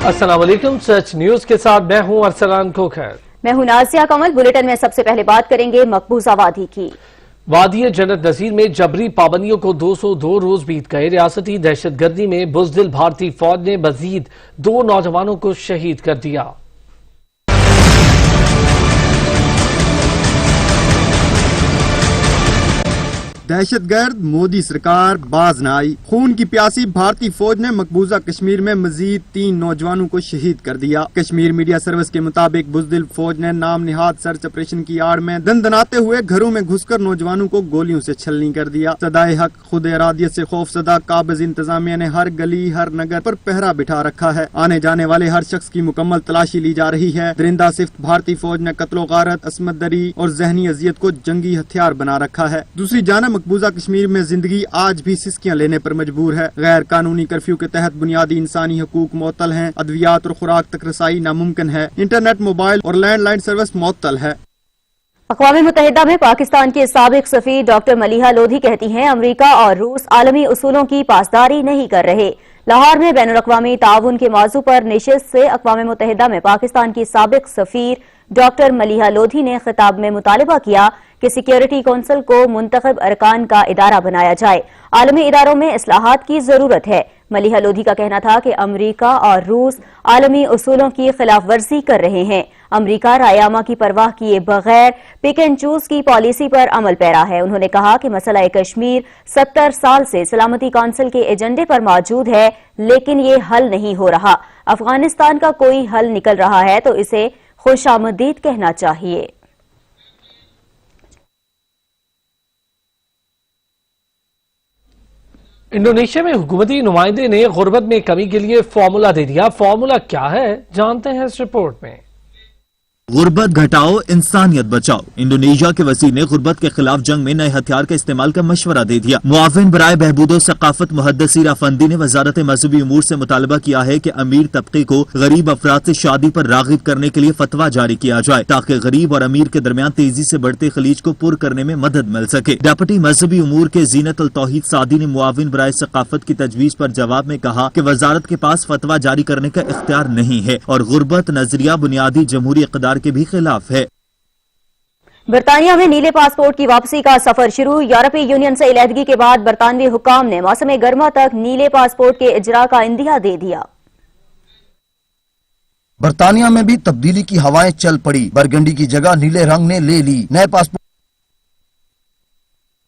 अस्सलाम वालेकुम। सच न्यूज के साथ मैं हूं अरसलान खोखर। मैं हूं नाज़िया कमल। बुलेटिन में सबसे पहले बात करेंगे मकबूजा वादी की। वादी जन्नत नज़ीर में जबरी पाबंदियों को 202 रोज बीत गए। रियासती दहशतगर्दी में बुज़दिल भारतीय फौज ने मजीद 2 नौजवानों को शहीद कर दिया। दहशतगर्द मोदी सरकार बाज न आई। खून की प्यासी भारतीय फौज ने मकबूजा कश्मीर में मजीद 3 नौजवानों को शहीद कर दिया। कश्मीर मीडिया सर्विस के मुताबिक बुज़दिल फौज ने नाम निहाद सर्च ऑपरेशन की आड़ में दंदनाते हुए घरों में घुसकर नौजवानों को गोलियों से छलनी कर दिया। सदाए हक खुद इरादियत से खौफजदा काबिज इंतजामिया ने हर गली हर नगर पर पहरा बिठा रखा है। आने जाने वाले हर शख्स की मुकम्मल तलाशी ली जा रही है। दरिंदा सिफ्त भारतीय फौज ने कत्लो गारत, असमत दरी और जहनी अजियत को जंगी हथियार बना रखा है। दूसरी जानब मकबूजा कश्मीर में जिंदगी आज भी सिस्कियां लेने पर मजबूर है। गैर कानूनी कर्फ्यू के तहत बुनियादी इंसानी हकूक मुअत्तल हैं। अद्वियात और खुराक तक रसाई नामुमकिन है। इंटरनेट, मोबाइल और लैंडलाइन सर्विस मुअत्तल है। अक़वाम मुत्तहिदा में पाकिस्तान के साबिक सफ़ीर डॉक्टर मलिहा लोधी कहती हैं, अमरीका और रूस आलमी उसूलों की पासदारी नहीं कर रहे। लाहौर में बैनुल अक़वामी ताउन के मौजू पर नशिस्त से अक़वाम मुत्तहिदा में पाकिस्तान की साबिक सफ़ीर डॉक्टर मलिहा लोधी ने खिताब में मुतालबा किया कि सिक्योरिटी कौंसिल को मुंतखब अरकान का इदारा बनाया जाए। आलमी इदारों में इस्लाहात की जरूरत है। मलिहा लोधी का कहना था कि अमरीका और रूस आलमी उसूलों की खिलाफ वर्जी कर रहे हैं। अमरीका रायामा की परवाह किए बगैर पिक एंड चूज की पॉलिसी पर अमल पैरा है। उन्होंने कहा कि मसला कश्मीर 70 साल से सलामती काउंसिल के एजेंडे पर मौजूद है, लेकिन ये हल नहीं हो रहा। अफगानिस्तान का कोई हल निकल रहा है तो इसे खुशामदीद कहना चाहिए। इंडोनेशिया में हुकूमती नुमाइंदे ने गुर्बत में कमी के लिए फॉर्मूला दे दिया। फॉर्मूला क्या है, जानते हैं इस रिपोर्ट में। गुर्बत घटाओ, इंसानियत बचाओ। इंडोनेशिया के वज़ीर ने गुर्बत के खिलाफ जंग में नए हथियार के इस्तेमाल का मशवरा दे दिया। मुआविन बराए बहबूद सकाफत मुहद्दिस राफंदी ने वजारत मजहबी उमूर से मुतालबा किया है कि अमीर तबके को गरीब अफराद से शादी पर रागिब करने के लिए फतवा जारी किया जाए ताकि गरीब और अमीर के दरमियान तेजी से बढ़ते खलीज को पुर करने में मदद मिल सके। डिप्टी मजहबी उमूर के जीनत अल तौहीद सादी ने मुआविन बराए सकाफत की तजवीज पर जवाब में कहा कि वजारत के पास फतवा जारी करने का इख्तियार नहीं है और गुर्बत नजरिया बुनियादी जमहूरी इक़्तिदार के भी खिलाफ है। बरतानिया में नीले पासपोर्ट की वापसी का सफर शुरू। यूरोपीय यूनियन से इलाहदगी के बाद बरतानवी हुकाम ने मौसम गर्मा तक नीले पासपोर्ट के इजरा का इंदिहा दे दिया। बरतानिया में भी तब्दीली की हवाएं चल पड़ी। बरगंडी की जगह नीले रंग ने ले ली। नए पासपोर्ट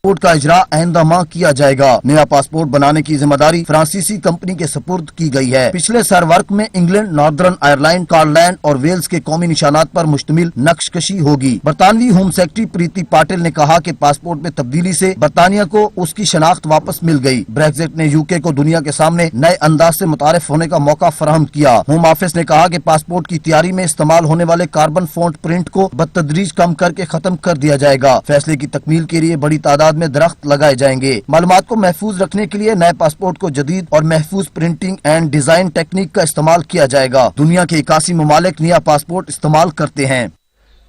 का इजरा आइंदा माह किया जाएगा। नया पासपोर्ट बनाने की जिम्मेदारी फ्रांसीसी कंपनी के सपुर्द की गई है। पिछले सरवर्क में इंग्लैंड, नॉर्दर्न आयरलैंड, स्कॉटलैंड और वेल्स के कौमी निशानात पर मुश्तमिल नक्शकशी होगी। बरतानवी होम सेक्रेटरी प्रीति पाटिल ने कहा कि पासपोर्ट में तब्दीली से बरतानिया को उसकी शनाख्त वापस मिल गई। ब्रेक्जिट ने यूके को दुनिया के सामने नए अंदाज से मुतारिफ होने का मौका फराहम किया। होम ऑफिस ने कहा कि पासपोर्ट की तैयारी में इस्तेमाल होने वाले कार्बन फॉन्ट प्रिंट को बतदरीज कम करके खत्म कर दिया जाएगा। फैसले की तकमील के लिए बड़ी तादाद में दरख्त लगाए जाएंगे। मालूमात को महफूज रखने के लिए नए पासपोर्ट को जदीद और महफूज प्रिंटिंग एंड डिजाइन टेक्निक का इस्तेमाल किया जाएगा। दुनिया के 81 ममालिक नया पासपोर्ट इस्तेमाल करते हैं।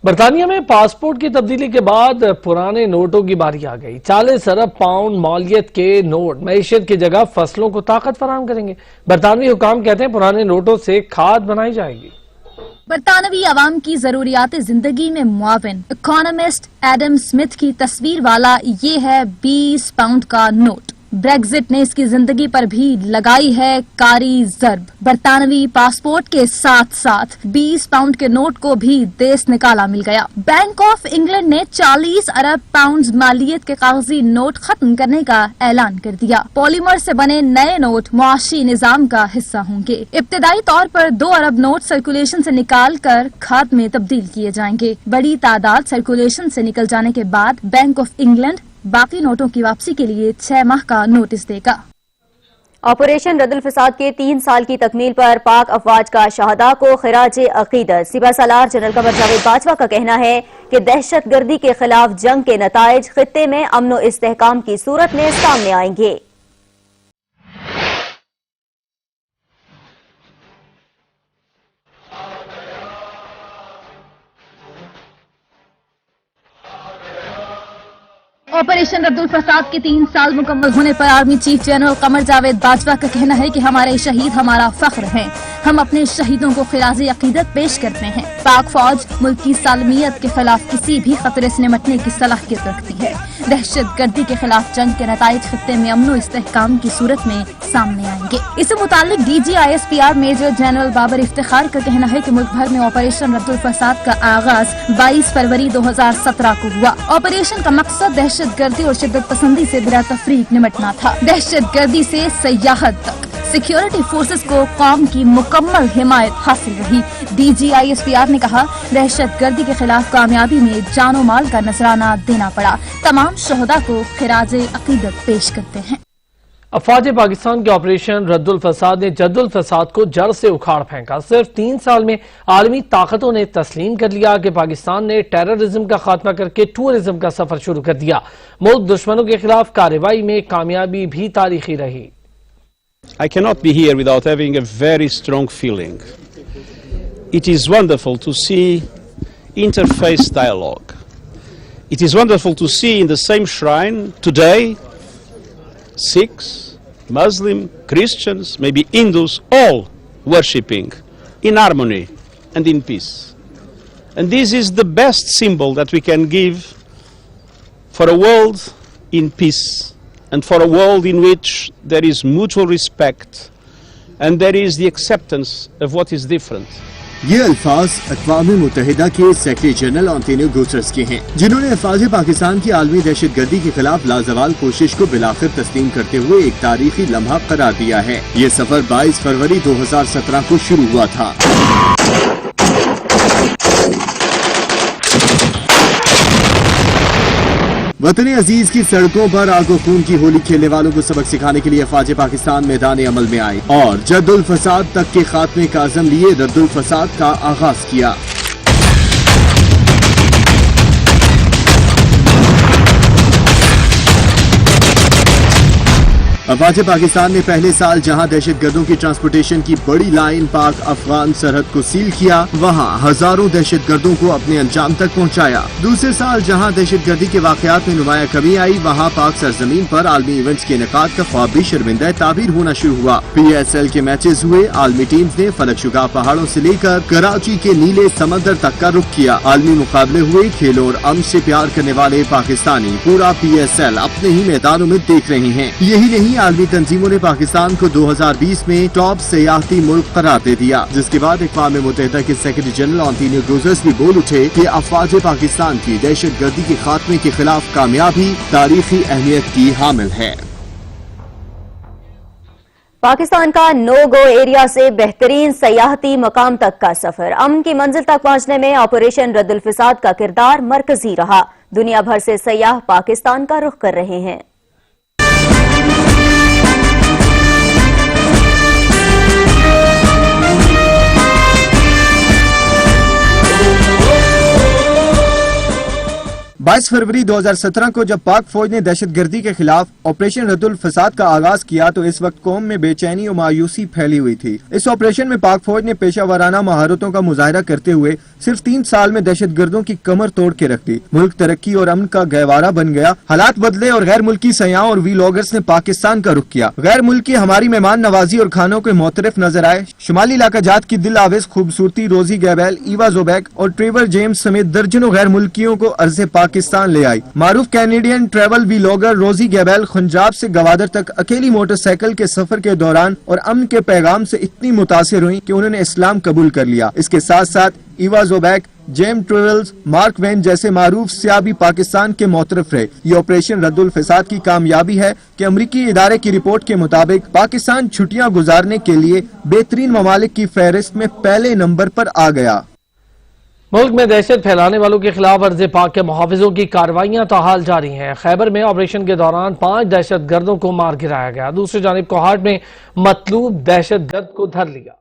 बरतानिया में पासपोर्ट की तब्दीली के बाद पुराने नोटों की बारी आ गई। 40 अरब पाउंड मौलियत के नोट मईशत की जगह फसलों को ताकत फराहम करेंगे। बरतानवी हुकाम कहते हैं पुराने नोटों से खाद बनाई जाएगी। बरतानवी आवाम की जरूरियात जिंदगी में मुआविन इकोनॉमिस्ट एडम स्मिथ की तस्वीर वाला ये है 20 पाउंड का नोट। ब्रेक्जिट ने इसकी जिंदगी पर भी लगाई है कारी जर्ब। बरतानवी पासपोर्ट के साथ साथ 20 पाउंड के नोट को भी देश निकाला मिल गया। बैंक ऑफ इंग्लैंड ने 40 अरब पाउंड मालियत के कागजी नोट खत्म करने का ऐलान कर दिया। पॉलीमर से बने नए नोट मुआशी निजाम का हिस्सा होंगे। इब्तदाई तौर पर 2 अरब नोट सर्कुलेशन से निकाल कर खाद में तब्दील किए जाएंगे। बड़ी तादाद सर्कुलेशन से निकल जाने के बाद बैंक ऑफ इंग्लैंड बाकी नोटों की वापसी के लिए 6 माह का नोटिस देगा। ऑपरेशन रद्दुल फसाद के 3 साल की तकमील पर पाक अफवाज का शहदा को खिराज अकीदत। सिपह सालार जनरल कमर जावेद बाजवा का कहना है कि दहशत गर्दी के खिलाफ जंग के नताइज खित्ते में अमन और इस्तेहकाम की सूरत में सामने आएंगे। ऑपरेशन रद्दुल फसाद के 3 साल मुकम्मल होने पर army chief general Qamar Javed Bajwa का कहना है कि हमारे शहीद हमारा फख्र हैं। हम अपने शहीदों को खिराज अकीदत पेश करते हैं। पाक फौज मुल्क की सालमियत के खिलाफ किसी भी खतरे से निपटने की सलाहियत रखती है। दहशत गर्दी के खिलाफ जंग के नताइज खित्ते में अमन व इस्तेहकाम की सूरत में सामने आएंगे। इससे मुतालिक DGISPR major general Babar Iftikhar का कहना है कि मुल्क भर में ऑपरेशन रद्दुल फसाद का आगाज 22 फरवरी 2017 को हुआ। ऑपरेशन का मकसद दहशत गर्दी और शिद्दत पसंदी से बिला तफरीक निपटना था। दहशत गर्दी से सयाहत तक सिक्योरिटी फोर्सेस को कौम की मुकम्मल हिमायत हासिल रही। DGISPR ने कहा, दहशत गर्दी के खिलाफ कामयाबी में जानो माल का नजराना देना पड़ा। तमाम शहदा को खिराज अकीदत पेश करते हैं। अफवाज पाकिस्तान के ऑपरेशन रद्दुल फसाद ने जद्दुल फसाद को जड़ से उखाड़ फेंका। सिर्फ 3 साल में आलमी ताकतों ने तस्लीम कर लिया कि पाकिस्तान ने टेररिज्म का खात्मा करके टूरिज्म का सफर शुरू कर दिया। मुल्क दुश्मनों के खिलाफ कार्रवाई में कामयाबी भी तारीखी रही। I cannot be here without having a very strong feeling. It is wonderful to see interfaith dialogue. It is wonderful to see in the same shrine today Sikhs, Muslim, Christians, maybe Hindus, all worshipping in harmony and in peace. And this is the best symbol that we can give for a world in peace and for a world in which there is mutual respect and there is the acceptance of what is different. ये अल्फाज अक़वाम मुत्तहिदा के secretary general Antonio Guterres के हैं, जिन्होंने अफवाज पाकिस्तान की आलमी दहशत गर्दी के खिलाफ लाजवाल कोशिश को बिलाखिर तस्लीम करते हुए एक तारीखी लम्हा करार दिया है। ये सफर 22 फरवरी 2017 को शुरू हुआ था। वतन अजीज की सड़कों पर आग और खून की होली खेलने वालों को सबक सिखाने के लिए अफवाज पाकिस्तान मैदान अमल में आए और जद्दुल फसाद तक के खात्मे का अज़म लिए रद्दुल फसाद का आगाज किया। अफवाज पाकिस्तान ने पहले साल जहां दहशतगर्दों की ट्रांसपोर्टेशन की बड़ी लाइन पाक अफगान सरहद को सील किया, वहां हजारों दहशतगर्दों को अपने अंजाम तक पहुंचाया। दूसरे साल जहां दहशतगर्दी के वाकयात में नुमाया कमी आई, वहां पाक सरजमीन पर आलमी इवेंट्स के इनेकाद का ख्वाब भी शर्मिंदा ताबीर होना शुरू हुआ। PSL के मैचेस हुए। आलमी टीम्स ने फलक शुगा पहाड़ों से लेकर कराची के नीले समंदर तक का रुख किया। आलमी मुकाबले हुए। खेलों और अमन से प्यार करने वाले पाकिस्तानी पूरा PSL अपने ही मैदानों में देख रहे हैं। यही नहीं, आलमी तंजीमों ने पाकिस्तान को 2020 में टॉप सियाहती मुल्क करार दे दिया, जिसके बाद अक़वाम मुत्तहिदा के सेक्रेटरी जनरल एंटोनियो गुटेरेस भी बोल उठे कि अफवाज पाकिस्तान की दहशत गर्दी के खात्मे के खिलाफ कामयाबी तारीखी अहमियत की हामिल है। पाकिस्तान का नो गो एरिया से बेहतरीन सयाहती मकाम तक का सफर, अमन की मंजिल तक पहुंचने में ऑपरेशन रद्दुल फसाद का किरदार मरकजी रहा। दुनिया भर से सयाह पाकिस्तान का रुख कर रहे हैं। बाईस फरवरी 2017 को जब पाक फौज ने दहशतगर्दी के खिलाफ ऑपरेशन रद्दुल फसाद का आगाज किया तो इस वक्त कौम में बेचैनी और मायूसी फैली हुई थी। इस ऑपरेशन में पाक फौज ने पेशा वाराना महारतों का मुजाहरा करते हुए सिर्फ 3 साल में दहशतगर्दों की कमर तोड़ के रख दी। मुल्क तरक्की और अमन का गहवारा बन गया। हालात बदले और गैर मुल्की सयाहों और वीलॉगर्स ने पाकिस्तान का रुख किया। गैर मुल्की हमारी मेहमान नवाजी और खानों के मोतरफ नजर आए। शुमाली इलाका जात की दिल आवेज खूबसूरती रोजी गैबेल, ईवा जोबैक और ट्रेवर जेम्स समेत दर्जनों गैर मुल्कियों को अर्ज़े पाकिस्तान ले आई। मारूफ कैनेडियन ट्रैवल वीलॉगर रोजी गैबेल पंजाब से गवादर तक अकेली मोटरसाइकिल के सफर के दौरान और अमन के पैगाम से इतनी मुतासिर हुई कि उन्होंने इस्लाम कबूल कर लिया। इसके साथ साथ Eva zu Beck, Gem Travels, Mark Wiens जैसे मारूफ सियाह भी पाकिस्तान के मोतरफ रहे। ये ऑपरेशन रद्दुल फसाद की कामयाबी है कि अमरीकी इदारे की रिपोर्ट के मुताबिक पाकिस्तान छुट्टियां गुजारने के लिए बेहतरीन ममालिक की फहरिस्त में पहले नंबर पर आ गया। मुल्क में दहशत फैलाने वालों के खिलाफ अर्ज़े पाक के मुहाफिजों की कार्रवाइयां ताहाल जारी हैं। खैबर में ऑपरेशन के दौरान 5 दहशत गर्दों को मार गिराया गया। दूसरी जानिब कोहाट में मतलूब दहशत गर्द को धर लिया।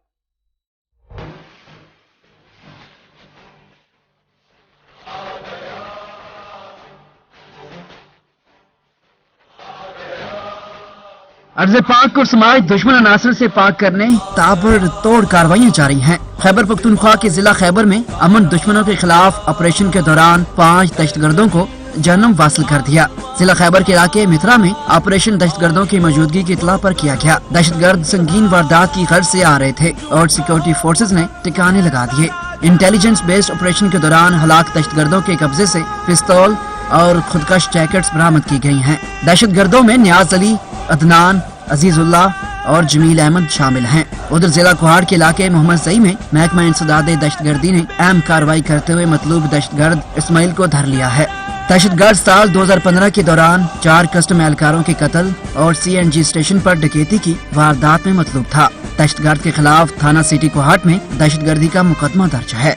अर्ज़े पाक और समाज दुश्मन अनासर से पाक करने ताबड़तोड़ कार्रवाइयां जारी हैं। खैबर पख्तूनख्वा के जिला खैबर में अमन दुश्मनों के खिलाफ ऑपरेशन के दौरान 5 दहशतगर्दों को जन्म हासिल कर दिया। जिला खैबर के इलाके मित्रा में ऑपरेशन दहशतगर्दों की मौजूदगी की इत्तला पर किया गया। दहशतगर्द संगीन वारदात की गर्ज से आ रहे थे और सिक्योरिटी फोर्सेज ने ठिकाने लगा दिए। इंटेलिजेंस बेस्ड ऑपरेशन के दौरान हलाक दहशतगर्दों के कब्जे से पिस्तौल और खुदकश जैकेट्स बरामद की गई हैं। दहशतगर्दों में नियाज अली, अदनान, अजीजुल्लाह और जमील अहमद शामिल हैं। उधर जिला कुहाड़ के इलाके मोहम्मद सई में महकमा इंसदाद दहशतगर्दी ने अहम कार्रवाई करते हुए मतलूब दहशतगर्द इस्माइल को धर लिया है। दहशतगर्द साल 2015 के दौरान 4 कस्टम एहलकारों के कत्ल और CNG स्टेशन पर डकैती की वारदात में मतलूब था। दहशतगर्द के खिलाफ थाना सिटी कोहाट में दहशतगर्दी का मुकदमा दर्ज है।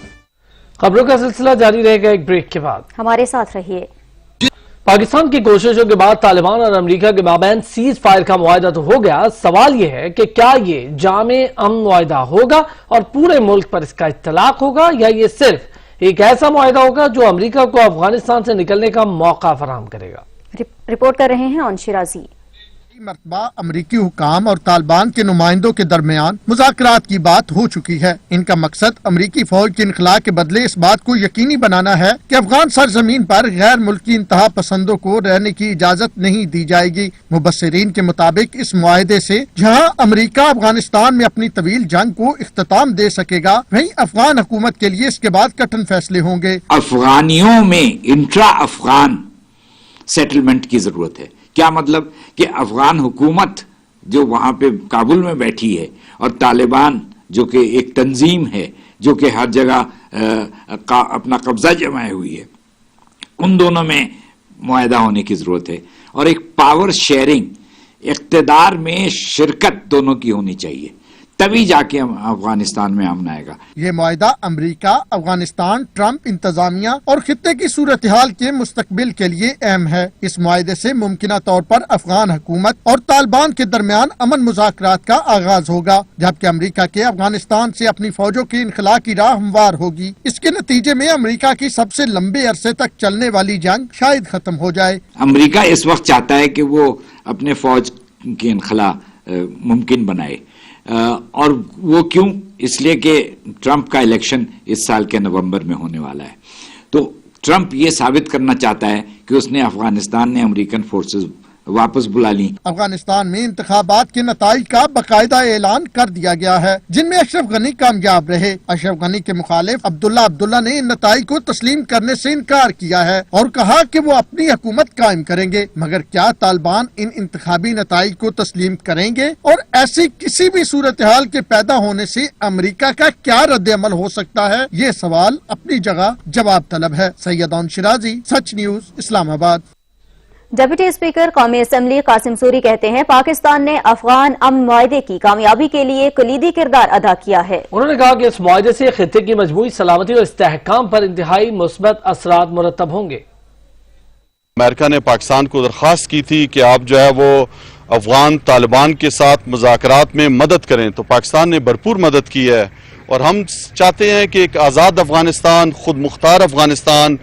खबरों का सिलसिला जारी रहेगा एक ब्रेक के बाद। हमारे साथ रहिए। पाकिस्तान की कोशिशों के बाद तालिबान और अमेरिका के माबैन सीज फायर का मुआहदा तो हो गया। सवाल यह है कि क्या ये जामे अमन मुआहदा होगा और पूरे मुल्क पर इसका इत्तलाक होगा, या ये सिर्फ एक ऐसा मुआहदा होगा जो अमेरिका को अफगानिस्तान से निकलने का मौका फराहम करेगा। रिपोर्ट कर रहे हैं ऑन शिराजी। मरतबा अमरीकी हुकाम और तालिबान के नुमाइंदों के दरमियान मुज़ाकरात की बात हो चुकी है। इनका मकसद अमरीकी फौज के इनखला के बदले इस बात को यकीनी बनाना है कि अफगान सरजमीन पर गैर मुल्की इंतहा पसंदों को रहने की इजाजत नहीं दी जाएगी। मुबस्सिरीन के मुताबिक इस मुआहदे से जहां अमरीका अफगानिस्तान में अपनी तवील जंग को इख्तिताम दे सकेगा, वहीं अफगान हुकूमत के लिए इसके बाद कठिन फैसले होंगे। अफगानियों में इंट्रा अफगान सेटलमेंट की जरूरत है। क्या मतलब कि अफगान हुकूमत जो वहां पे काबुल में बैठी है और तालिबान जो कि एक तंजीम है जो कि हर जगह अपना कब्जा जमाए हुई है, उन दोनों में मुआहदा होने की जरूरत है और एक पावर शेयरिंग, इख्तिदार में शिरकत दोनों की होनी चाहिए, तभी जाके अफगानिस्तान में अमन आएगा। ये मुआहदा अमरीका, अफगानिस्तान, ट्रंप इंतजामिया और खित्ते की सूरत हाल के मुस्तकबिल के लिए अहम है। इस मुआहदे से मुमकिना तौर पर अफगान हुकूमत और तालिबान के दरमियान अमन मुज़ाकरात का आगाज होगा, जबकि अमरीका के अफगानिस्तान से अपनी फौजों की इनखला की राह हमवार होगी। इसके नतीजे में अमरीका की सबसे लंबे अरसे तक चलने वाली जंग शायद खत्म हो जाए। अमरीका इस वक्त चाहता है कि वो अपने फौज की इनखला मुमकिन बनाए, और वो क्यों? इसलिए कि ट्रंप का इलेक्शन इस साल के नवंबर में होने वाला है। तो ट्रंप ये साबित करना चाहता है कि उसने अफगानिस्तान ने अमेरिकन फोर्सेस वापस बुला ली। अफगानिस्तान में इंतखाबात के नताइज का बाकायदा ऐलान कर दिया गया है, जिनमें अशरफ गनी कामयाब रहे। अशरफ गनी के मुखालिफ अब्दुल्ला ने इन नताइज को तस्लीम करने से इनकार किया है और कहा कि वो अपनी हुकूमत कायम करेंगे। मगर क्या तालिबान इन इंतखाबी नताइज को तस्लीम करेंगे? और ऐसी किसी भी सूरत हाल के पैदा होने से अमरीका का क्या रद्द अमल हो सकता है? ये सवाल अपनी जगह जवाब तलब है। Syed on Shirazi, such news, Islamabad. Deputy speaker कौमी असम्बली कासिम सूरी कहते हैं पाकिस्तान ने अफगान अमन मुआहदे की कामयाबी के लिए कलीदी किरदार अदा किया है। उन्होंने कहा कि इस मुआहदे से खित्ते की मजमूई सलामती और इस्तेहकाम पर इंतहाई मुस्बत असरात मुरतब होंगे। अमेरिका ने पाकिस्तान को दरख्वास्त की थी कि आप जो है वो अफगान तालिबान के साथ मुज़ाकरात में मदद करें, तो पाकिस्तान ने भरपूर मदद की है और हम चाहते हैं कि एक आज़ाद अफगानिस्तान, खुद मुख्तार अफगानिस्तान,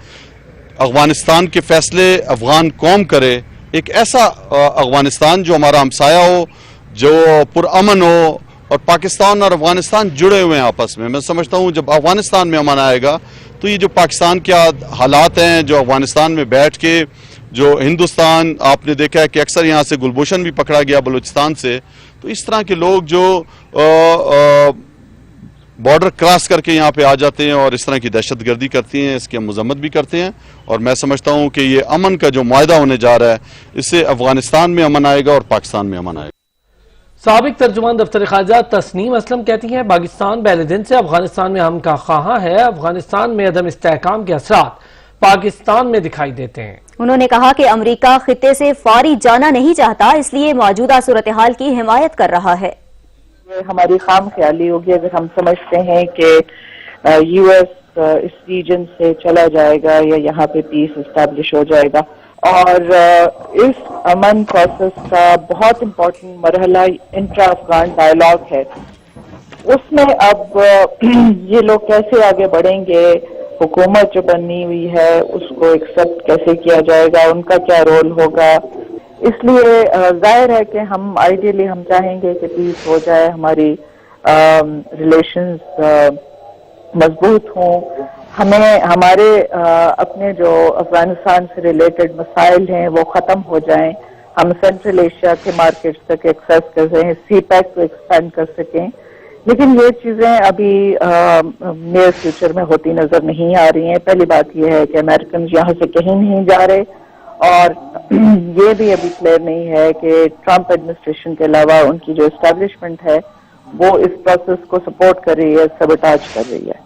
अफगानिस्तान के फैसले अफगान कौम करे, एक ऐसा अफगानिस्तान जो हमारा हमसाया हो, जो पुरअमन हो और पाकिस्तान और अफगानिस्तान जुड़े हुए हैं आपस में। मैं समझता हूँ जब अफगानिस्तान में अमन आएगा तो ये जो पाकिस्तान के हालात हैं, जो अफगानिस्तान में बैठ के जो हिंदुस्तान, आपने देखा है कि अक्सर यहाँ से गुलभूषण भी पकड़ा गया बलूचिस्तान से, तो इस तरह के लोग जो बॉर्डर क्रॉस करके यहाँ पे आ जाते हैं और इस तरह की दहशतगर्दी करती हैं, इसकी हम मजम्मत भी करते हैं। और मैं समझता हूँ कि ये अमन का जो मुआहदा होने जा रहा है, इससे अफगानिस्तान में अमन आएगा और पाकिस्तान में अमन आएगा। साबिक तर्जुमान दफ्तर खारजा तस्नीम असलम कहती हैं पाकिस्तान पहले दिन से अफगानिस्तान में हम का ख्वाहा है। अफगानिस्तान में अदम इस्तेहकाम के असरात पाकिस्तान में दिखाई देते हैं। उन्होंने कहा कि अमरीका खित्ते से फौरी जाना नहीं चाहता, इसलिए मौजूदा सूरत हाल की हिमायत कर रहा है। हमारी खाम ख्याली होगी अगर हम समझते हैं कि यूएस इस रीजन से चला जाएगा या यहाँ पे पीस एस्टैब्लिश हो जाएगा। और इस अमन प्रोसेस का बहुत इम्पोर्टेंट मरहला इंट्रा अफगान डायलॉग है। उसमें अब ये लोग कैसे आगे बढ़ेंगे, हुकूमत जो बनी हुई है उसको एक्सेप्ट कैसे किया जाएगा, उनका क्या रोल होगा। इसलिए जाहिर है कि हम आइडियली हम चाहेंगे कि पीस हो जाए, हमारी रिलेशंस मजबूत हों, ہمیں ہمارے اپنے جو افغانستان سے ریلیٹڈ مسائل ہیں وہ ختم ہو جائیں, ہم سینٹرل ایشیا کے مارکیٹس تک ایکسیس کر سکیں, سی پیک کو ایکسپینڈ کر سکیں. لیکن یہ چیزیں ابھی نیئر فیوچر میں ہوتی نظر نہیں آ رہی ہیں. پہلی بات یہ ہے کہ امریکنز یہاں سے کہیں نہیں جا رہے, اور یہ بھی ابھی کلیئر نہیں ہے کہ ٹرمپ ایڈمنسٹریشن کے علاوہ ان کی جو اسٹیبلشمنٹ ہے وہ اس پروسیس کو سپورٹ کر رہی ہے, سبوٹاج کر رہی ہے.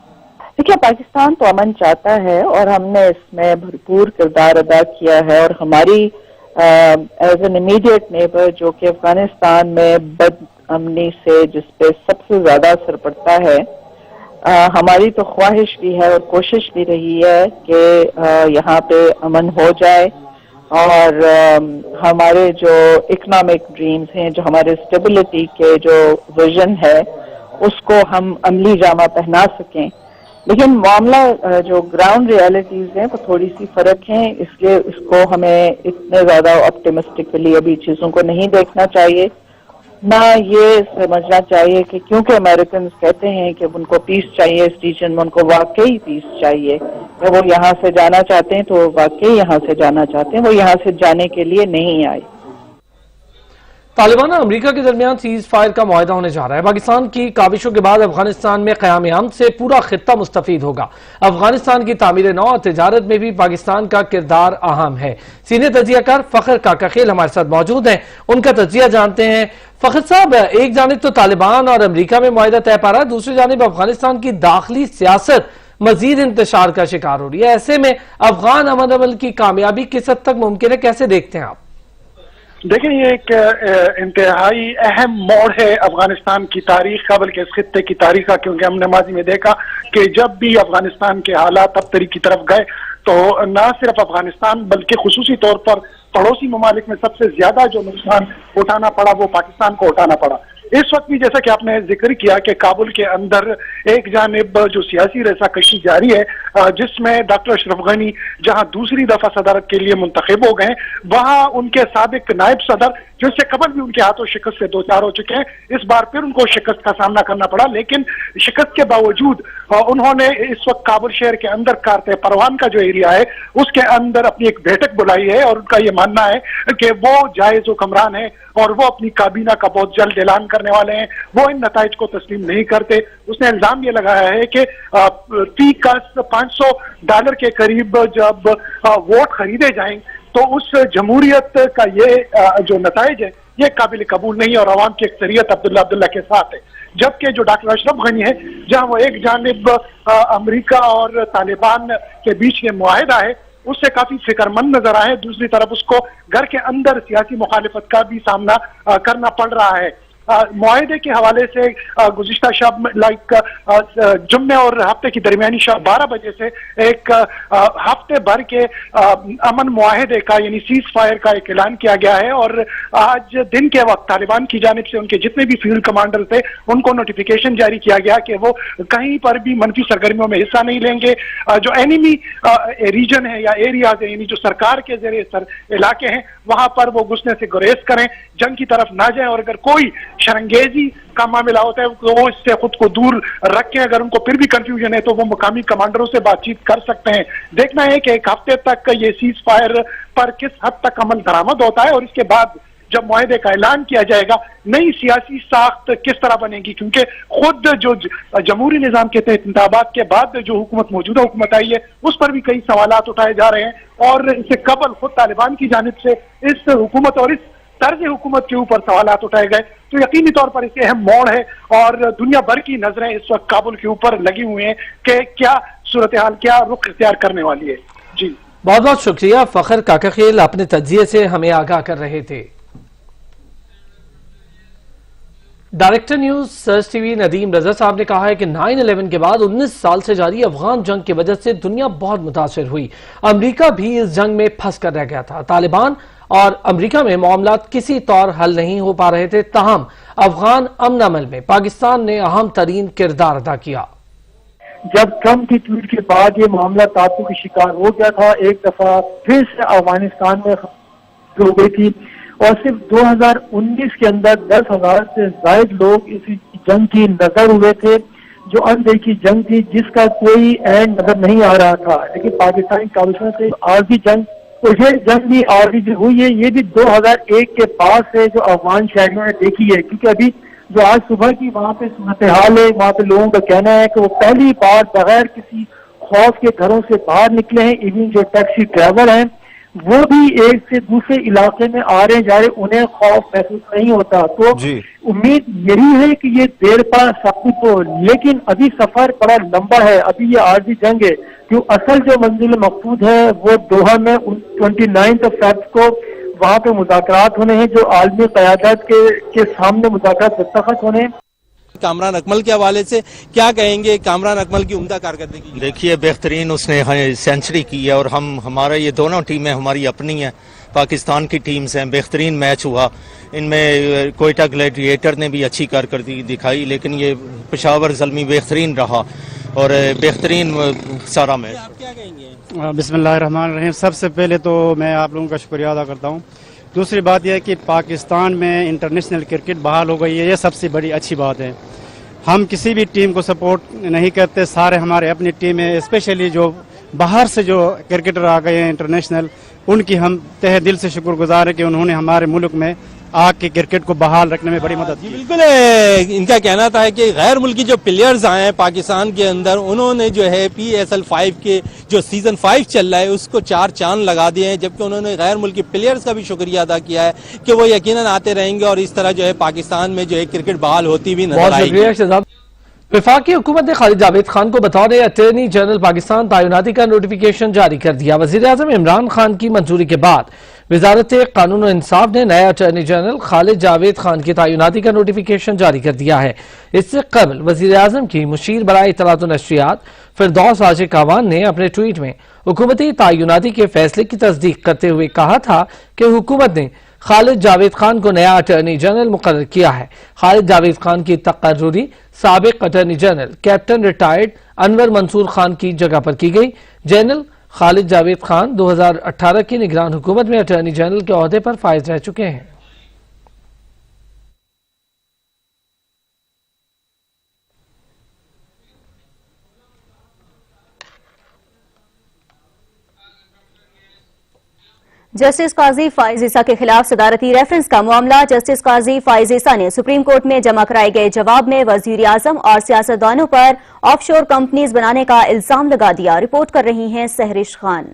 دیکھیے, پاکستان تو امن چاہتا ہے اور ہم نے اس میں بھرپور کردار ادا کیا ہے, اور ہماری ایز این امیڈیٹ نیبر جو کہ افغانستان میں بد امنی سے جس پہ سب سے زیادہ اثر پڑتا ہے, ہماری تو خواہش بھی ہے اور کوشش بھی رہی ہے کہ یہاں پہ امن ہو جائے, اور ہمارے جو اکنامک ڈریمز ہیں, جو ہمارے اسٹیبلٹی کے جو ویژن ہے, اس کو ہم عملی جامہ پہنا سکیں. لیکن معاملہ جو گراؤنڈ ریالٹیز ہیں وہ تھوڑی سی فرق ہیں, اس لیے اس کو ہمیں اتنے زیادہ آپٹیمسٹکلی ابھی چیزوں کو نہیں دیکھنا چاہیے. نہ یہ سمجھنا چاہیے کہ کیونکہ امریکنز کہتے ہیں کہ ان کو پیس چاہیے اس ریجن میں, ان کو واقعی پیس چاہیے, کہ وہ یہاں سے جانا چاہتے ہیں تو وہ واقعی یہاں سے جانا چاہتے ہیں, وہ یہاں سے جانے کے لیے نہیں آئے. طالبان اور امریکہ کے درمیان سیز فائر کا معاہدہ ہونے جا رہا ہے. پاکستان کی کاوشوں کے بعد افغانستان میں قیام امن سے پورا خطہ مستفید ہوگا. افغانستان کی تعمیر نو اور تجارت میں بھی پاکستان کا کردار اہم ہے. سینئر تجزیہ کار فخر کاکاخیل ہمارے ساتھ موجود ہیں, ان کا تجزیہ جانتے ہیں. فخر صاحب, ایک جانب تو طالبان اور امریکہ میں معاہدہ طے پا رہا ہے, دوسری جانب افغانستان کی داخلی سیاست مزید انتشار کا شکار ہو رہی ہے. ایسے میں افغان امن عمل کی کامیابی کس حد تک ممکن ہے, کیسے دیکھتے ہیں آپ؟ دیکھیں, یہ ایک انتہائی اہم موڑ ہے افغانستان کی تاریخ کا, بلکہ اس خطے کی تاریخ کا, کیونکہ ہم نے ماضی میں دیکھا کہ جب بھی افغانستان کے حالات ابتری کی طرف گئے تو نہ صرف افغانستان بلکہ خصوصی طور پر پڑوسی ممالک میں سب سے زیادہ جو نقصان اٹھانا پڑا وہ پاکستان کو اٹھانا پڑا. اس وقت بھی جیسا کہ آپ نے ذکر کیا کہ کابل کے اندر ایک جانب جو سیاسی رسا کشی جاری ہے, جس میں ڈاکٹر اشرف غنی جہاں دوسری دفعہ صدارت کے لیے منتخب ہو گئے, وہاں ان کے سابق نائب صدر جو اس سے قبل بھی ان کے ہاتھوں شکست سے دو چار ہو چکے ہیں, اس بار پھر ان کو شکست کا سامنا کرنا پڑا. لیکن شکست کے باوجود انہوں نے اس وقت کابل شہر کے اندر کارتے پروان کا جو ایریا ہے اس کے اندر اپنی ایک بیٹھک بلائی ہے, اور ان کا یہ ماننا ہے کہ وہ جائز حکمران ہے اور وہ اپنی کابینہ کا بہت جلد اعلان کرنے والے ہیں, وہ ان نتائج کو تسلیم نہیں کرتے. اس نے الزام یہ لگایا ہے کہ فی کس $500 کے قریب جب ووٹ خریدے جائیں تو اس جمہوریت کا یہ جو نتائج ہے یہ قابل قبول نہیں, اور عوام کی اکثریت عبداللہ کے ساتھ ہے. جبکہ جو ڈاکٹر اشرف غنی ہے, جہاں وہ ایک جانب امریکہ اور طالبان کے بیچ یہ معاہدہ ہے اس سے کافی فکر مند نظر آئے, دوسری طرف اس کو گھر کے اندر سیاسی مخالفت کا بھی سامنا کرنا پڑ رہا ہے. معاہدے کے حوالے سے گزشتہ شب جمعے اور ہفتے کی درمیانی شب 12 بجے سے ایک ہفتے بھر کے امن معاہدے کا یعنی سیز فائر کا ایک اعلان کیا گیا ہے, اور آج دن کے وقت طالبان کی جانب سے ان کے جتنے بھی فیلڈ کمانڈر تھے ان کو نوٹیفیکیشن جاری کیا گیا کہ وہ کہیں پر بھی منفی سرگرمیوں میں حصہ نہیں لیں گے. جو اینیمی ریجن ہے یا ایریاز ہے یعنی جو سرکار کے ذریعے علاقے ہیں وہاں پر وہ گھسنے سے گریز کریں, جنگ کی طرف نہ جائیں, اور اگر کوئی شرنگیزی کا معاملہ ہوتا ہے تو وہ اس سے خود کو دور رکھیں. اگر ان کو پھر بھی کنفیوژن ہے تو وہ مقامی کمانڈروں سے بات چیت کر سکتے ہیں. دیکھنا ہے کہ ایک ہفتے تک یہ سیز فائر پر کس حد تک عمل درآمد ہوتا ہے, اور اس کے بعد جب معاہدے کا اعلان کیا جائے گا نئی سیاسی ساخت کس طرح بنے گی, کیونکہ خود جو جمہوری نظام کے تحت انتخابات کے بعد جو حکومت موجودہ حکومت آئی ہے اس پر بھی کئی سوالات اٹھائے جا رہے ہیں, اور اس سے قبل خود طالبان کی جانب سے اس حکومت اور اس طرز حکومت کے اوپر سوالات اٹھائے گئے. تو یقینی طور پر اس اہم موڑ ہے, اور دنیا بھر کی نظریں اس وقت کابل کے اوپر لگی ہوئی ہیں کہ کیا صورتحال, کیا رخ اختیار کرنے والی ہے. جی بہت بہت شکریہ فخر کاکاخیل, اپنے تجزیے سے ہمیں آگاہ کر رہے تھے. Director News Search TV Nadeem Raza صاحب نے کہا ہے کہ 9/11 کے بعد 19 سال سے جاری افغان جنگ کی وجہ سے دنیا بہت متاثر ہوئی. امریکہ بھی اس جنگ میں پھنس کر رہ گیا تھا. طالبان اور امریکہ میں معاملات کسی طور حل نہیں ہو پا رہے تھے, تاہم افغان امن عمل میں پاکستان نے اہم ترین کردار ادا کیا. جب ٹرمپ کی ٹویٹ کے بعد یہ معاملہ تعصب کا شکار ہو گیا تھا, ایک دفعہ پھر سے افغانستان میں ہو گئی تھی, اور صرف 2019 کے اندر 10,000 سے زائد لوگ اس جنگ کی نظر ہوئے تھے. जो अनदेखी जंग थी जिसका कोई एंड नजर नहीं आ रहा था, लेकिन पाकिस्तानी काबिलों से आरजी जंग, और ये जंग भी आरजी जो हुई है ये भी 2001 के बाद से जो अफगान शहरियों ने देखी है, क्योंकि अभी जो आज सुबह की वहाँ पे सूरत हाल है, वहाँ पे लोगों का कहना है कि वो पहली बार बगैर किसी खौफ के घरों से बाहर निकले हैं। इवन जो टैक्सी ड्राइवर हैं वो भी एक से दूसरे इलाके में आ रहे जा रहे, उन्हें खौफ महसूस नहीं होता। तो उम्मीद यही है कि ये देर पर साबित हो, लेकिन अभी सफर बड़ा लंबा है। अभी ये आरजी जंग है, जो असल जो मंजिल मकसूद है वो दोहा में 29 फेब को वहाँ पे मुज़ाकरात होने हैं, जो आलमी क़यादत के सामने मुज़ाकरात दस्तखत होने हैं। कामरान अकमल के हवाले से क्या कहेंगे? कामरान अकमल की उम्दा कारकर्दगी देखिए, बेहतरीन उसने सेंचुरी की है, और हमारा ये दोनों टीमें हमारी अपनी हैं, पाकिस्तान की टीम्स हैं। बेहतरीन मैच हुआ, इनमें कोयटा ग्लैडिएटर ने भी अच्छी कारकर्दगी दिखाई, लेकिन ये पेशावर ज़ल्मी बेहतरीन रहा और बेहतरीन सारा मैच। आप क्या कहेंगे? बिस्मिल्लाहिर्रहमानिर्रहीम। सबसे पहले तो मैं आप लोगों का शुक्रिया अदा करता हूँ। दूसरी बात यह है कि पाकिस्तान में इंटरनेशनल क्रिकेट बहाल हो गई है, ये सबसे बड़ी अच्छी बात है। हम किसी भी टीम को सपोर्ट नहीं करते, सारे हमारे अपनी टीम है। स्पेशली जो बाहर से जो क्रिकेटर आ गए हैं इंटरनेशनल, उनकी हम तहे दिल से शुक्रगुजार है कि उन्होंने हमारे मुल्क में आके क्रिकेट को बहाल रखने में बड़ी मदद की। बिल्कुल इनका कहना था कि गैर मुल्की जो प्लेयर्स आए हैं पाकिस्तान के अंदर, उन्होंने जो है PSL 5 के जो सीजन 5 चल रहा है उसको 4 चांद लगा दिए हैं, जबकि उन्होंने गैर मुल्की प्लेयर्स का भी शुक्रिया अदा किया है कि वो यकीनन आते रहेंगे और इस तरह जो है पाकिस्तान में जो है क्रिकेट बहाल होती भी नजर आएगी। वफाकी हुकूमत ने खालिद जावेद खान को बतौर अटॉर्नी जनरल पाकिस्तान तैनाती का नोटिफिकेशन जारी कर दिया। वजीर आजम इमरान खान की मंजूरी के बाद वजारत कानून और इंसाफ ने नया अटॉर्नी जनरल खालिद जावेद खान की तैनाती का नोटिफिकेशन जारी कर दिया है। इससे कबल वजीर आजम की मुशीर बराए इत्तलात व नशरियात फिरदौस आशिक अवान ने अपने ट्वीट में हुकूमती तैनाती के फैसले की तस्दीक करते हुए कहा था कि हुकूमत ने खालिद जावेद खान को नया अटॉर्नी जनरल मुकर्रर किया है। खालिद जावेद खान की तकर्रुरी साबिक attorney general captain retired Anwar Mansoor Khan की जगह पर की गई। जनरल खालिद जावेद खान 2018 की निगरान हुकूमत में अटॉर्नी जनरल के ओहदे पर फाइज रह चुके हैं। जस्टिस काजी फाइज ईसा के खिलाफ सदारती रेफरेंस का मामला। जस्टिस काजी फाइज ईसा ने सुप्रीम कोर्ट में जमा कराए गए जवाब में वजीर आजम और सियासतदानों पर ऑफशोर कंपनीज बनाने का इल्जाम लगा दिया। रिपोर्ट कर रही हैं सहरिश खान।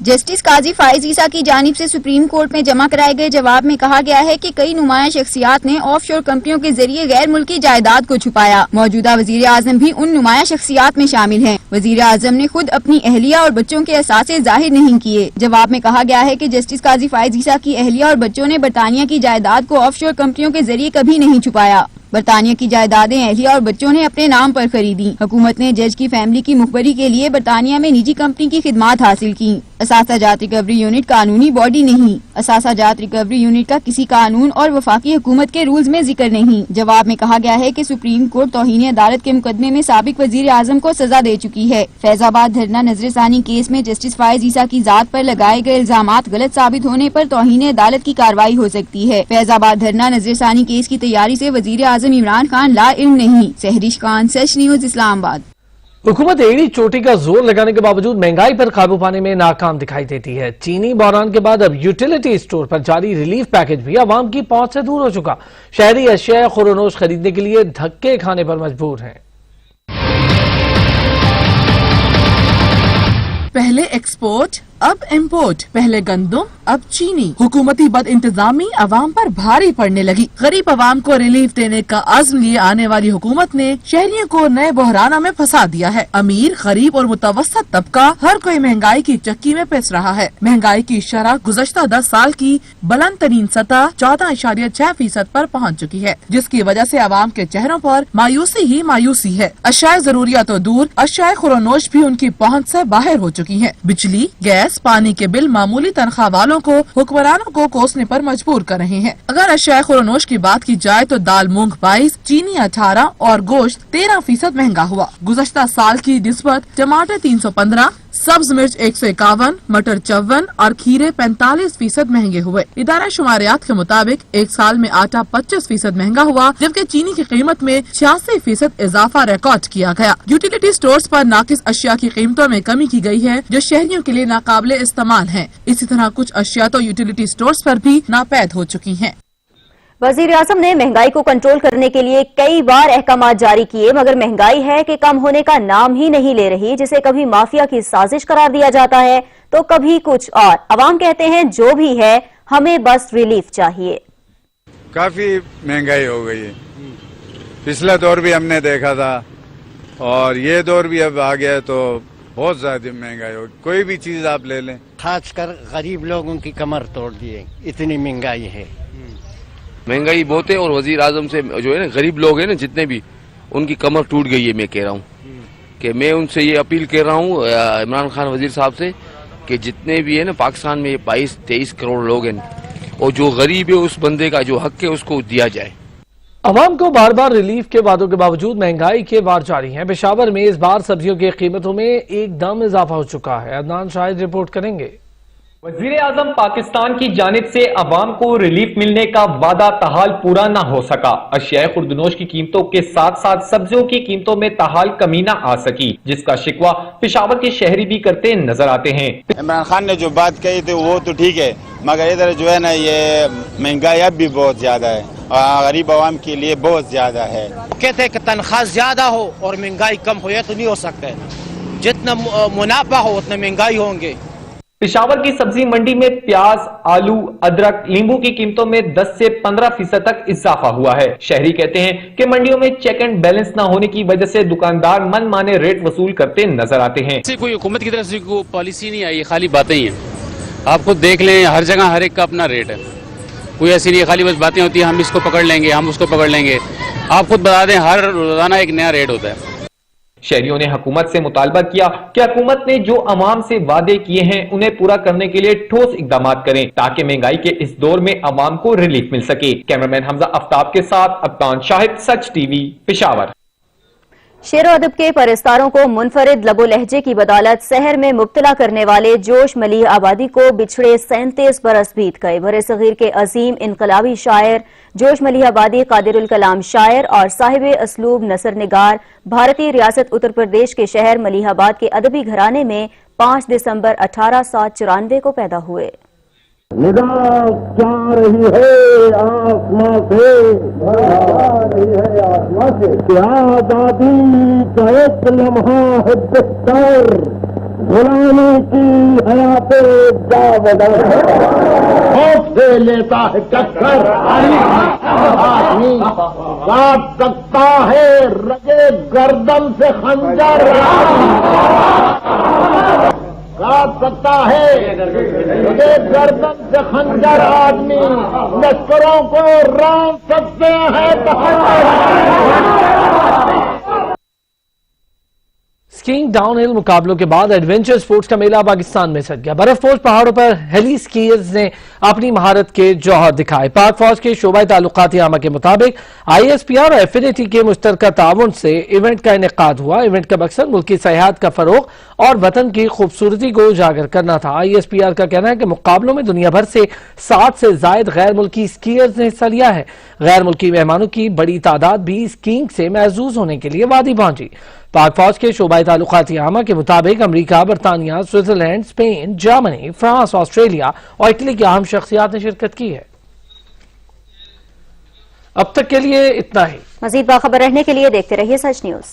जस्टिस काजी फाइज ईसा की जानिब से सुप्रीम कोर्ट में जमा कराए गए जवाब में कहा गया है कि कई नुमाया शख्सियात ने ऑफशोर कंपनियों के जरिए गैर मुल्की जायदाद को छुपाया। मौजूदा वजीर आजम भी उन नुमाया शख्सियात में शामिल हैं। वजीर आजम ने खुद अपनी अहलिया और बच्चों के असासे जाहिर नहीं किए। जवाब में कहा गया है कि जस्टिस काजी फाइज ईसा की अहलिया और बच्चों ने बरतानिया की जायदाद को ऑफशोर कंपनियों के जरिए कभी नहीं छुपाया। बरतानिया की जायदादें अहलिया और बच्चों ने अपने नाम पर खरीदी। हुकूमत ने जज की फैमिली की मुखबरी के लिए बरतानिया में निजी कंपनी की खिदमात हासिल की। असासा जात रिकवरी यूनिट कानूनी बॉडी नहीं। असासा जात रिकवरी यूनिट का किसी कानून और वफाकी हुकूमत के रूल्स में जिक्र नहीं। जवाब में कहा गया है कि सुप्रीम कोर्ट तौहीन अदालत के मुकदमे में साबिक वजीर आजम को सजा दे चुकी है। फैजाबाद धरना नजरसानी केस में जस्टिस फाइज ईसा की जात पर लगाए गए इल्जामात गलत साबित होने पर तौहीन अदालत की कार्रवाई हो सकती है। फैजाबाद धरना नजरसानी केस की तैयारी से वजीर आजम इमरान खान ला इल्म नहीं। सहरिश खान, सच न्यूज, इस्लामाबाद। हुकूमत एड़ी चोटी का जोर लगाने के बावजूद महंगाई पर काबू पाने में नाकाम दिखाई देती है। चीनी बहरान के बाद अब यूटिलिटी स्टोर पर जारी रिलीफ पैकेज भी आवाम की पहुंच से दूर हो चुका। शहरी अशिया खुरोनोश खरीदने के लिए धक्के खाने पर मजबूर हैं। पहले एक्सपोर्ट अब इम्पोर्ट, पहले गंदम अब चीनी। हुकूमती बद इंतजामी अवाम पर भारी पड़ने लगी। गरीब अवाम को रिलीफ देने का अज़्म लिए आने वाली हुकूमत ने शहरियों को नए बहराना में फंसा दिया है। अमीर, गरीब और मुतवस्सत तबका हर कोई महंगाई की चक्की में पिस रहा है। महंगाई की शरह गुज़श्ता 10 साल की बुलंद तरीन सतह 14.6% पर पहुँच चुकी है, जिसकी वजह से अवाम के चेहरों पर मायूसी ही मायूसी है। अशिया जरूरियात तो दूर, अशिया खुरोनोश भी उनकी पहुँच से बाहर हो चुकी है। बिजली, गैस, पानी के बिल मामूली तनख्वाह वालों को हुक्मरानों को कोसने पर मजबूर कर रहे हैं। अगर अशिया खुरोनोश की बात की जाए तो दाल मूंग 22, चीनी 18 और गोश्त 13% महंगा हुआ। गुज़श्ता साल की निस्बत टमाटर 315, सब्ज मिर्च 151, मटर 54 और खीरे 45% महंगे हुए। इदारा शुमारियात के मुताबिक एक साल में आटा 25% महंगा हुआ, जबकि चीनी की कीमत में 86% इजाफा रिकॉर्ड किया गया। यूटिलिटी स्टोर्स पर नाकिस अशिया की कीमतों में कमी की गई है, जो शहरियों के लिए नाकाबिले इस्तेमाल है। इसी तरह कुछ अशिया तो यूटिलिटी स्टोर्स पर भी नापैद हो चुकी हैं। वजीर आजम ने महंगाई को कंट्रोल करने के लिए कई बार अहकाम जारी किए, मगर महंगाई है कि कम होने का नाम ही नहीं ले रही, जिसे कभी माफिया की साजिश करार दिया जाता है तो कभी कुछ और। अवाम कहते हैं जो भी है हमें बस रिलीफ चाहिए। काफी महंगाई हो गई है, पिछला दौर भी हमने देखा था और ये दौर भी अब आ गया तो बहुत ज्यादा महंगाई हो। कोई भी चीज आप ले लें, खासकर गरीब लोगों की कमर तोड़ दिए, इतनी महंगाई है। महंगाई बहुत है और वजीर आजम से जो है ना गरीब लोग हैं ना जितने भी, उनकी कमर टूट गई है। मैं कह रहा हूँ कि मैं उनसे ये अपील कर रहा हूँ इमरान खान वजीर साहब से कि जितने भी है ना पाकिस्तान में 22-23 करोड़ लोग हैं और जो गरीब है उस बंदे का जो हक है उसको दिया जाए। अवाम को बार बार रिलीफ के वादों के बावजूद महंगाई के वार जारी हैं। पेशावर में इस बार सब्जियों की कीमतों में एकदम इजाफा हो चुका है। अदनान शाहिद रिपोर्ट करेंगे। वजीर आजम पाकिस्तान की जानिब से अवाम को रिलीफ मिलने का वादा ताहाल पूरा न हो सका। अशियाए खुर्दनोश की कीमतों के साथ साथ सब्जियों की कीमतों में ताहाल कमी न आ सकी, जिसका शिकवा पेशावर के शहरी भी करते नजर आते हैं। इमरान खान ने जो बात कही थी वो तो ठीक है, मगर इधर जो है ना ये महंगाई अब भी बहुत ज्यादा है और गरीब आवाम के लिए बहुत ज्यादा है। कहते हैं कि तनख्वाह ज्यादा हो और महंगाई कम हो, यह तो नहीं हो सकता है। जितना मुनाफा हो उतना महंगाई होंगे। पेशावर की सब्जी मंडी में प्याज, आलू, अदरक, नींबू की कीमतों में 10 से 15% तक इजाफा हुआ है। शहरी कहते हैं कि मंडियों में चेक एंड बैलेंस न होने की वजह से दुकानदार मनमाने रेट वसूल करते नजर आते हैं। कोई हुकूमत की तरफ से कोई पॉलिसी नहीं आई, खाली बातें ही हैं। आप खुद देख लें, हर जगह हर एक का अपना रेट है, कोई ऐसी नहीं, खाली बस बातें होती हैं, हम इसको पकड़ लेंगे, हम उसको पकड़ लेंगे। आप खुद बता दें, हर रोजाना एक नया रेट होता है। शहरियों ने हुकूमत से मुतालबा किया कि हुकूमत ने जो अवाम से वादे किए हैं उन्हें पूरा करने के लिए ठोस इकदाम करें, ताकि महंगाई के इस दौर में अवाम को रिलीफ मिल सके। कैमरामैन हमजा आफ्ताब के साथ अदनान शाहिद, सच टीवी, पेशावर। शेर अदब के परस्तारों को मुनफरिद लबो लहजे की बदौलत शहर में मुब्तला करने वाले जोश मलिह आबादी को बिछड़े 37 बरस बीत गए। बरे सगीर के अजीम इनकलाबी शायर जोश मलिह आबादी कादिरुल कलाम शायर और साहिब असलूब नसर निगार भारतीय रियासत उत्तर प्रदेश के शहर मलिहाबाद के अदबी घराने में 5 दिसंबर 1894 को पैदा हुए। निगाह जा रही है आसमां से, क्या आजादी का एक लम्हा है बेहतर, गुलामी की हयाते जावदर, खौफ से लेता है टक्कर, आदमी काट सकता है रगे गर्दन से खंजर, काट सकता है रगे गर्दन से खंजर, आदमी लश्करों को राम सकते हैं। स्कीइंग डाउनहिल मुकाबलों के बाद एडवेंचर स्पोर्ट्स का मेला पाकिस्तान में सज गया। बर्फपोश पहाड़ों पर हेली स्कीयर्स ने अपनी महारत के जौहर दिखाए। पाक फौज के शोबाई ताल्लुकात आमा के मुताबिक ISPR और एफिनिटी के मुश्तरका ताउन से इवेंट का इनेकाद हुआ। इवेंट का मकसद मुल्की सयाहत का फरोग और वतन की खूबसूरती को उजागर करना था। ISPR का कहना है कि मुकाबलों में दुनिया भर से 60 से जायद गैर मुल्की स्कीयर्स ने हिस्सा लिया है। गैर मुल्की मेहमानों की बड़ी तादाद भी स्कीइंग से महजूज होने के लिए वादी पहुंची। पाक फौज के शोबाई ताल्लुकात आमा के मुताबिक अमरीका, बरतानिया, Switzerland, Spain, Germany, France, Australia और इटली की अहम शख्सियात ने शिरकत की है। अब तक के लिए इतना ही। मजीद बाखबर रहने के लिए देखते रहिए सच न्यूज।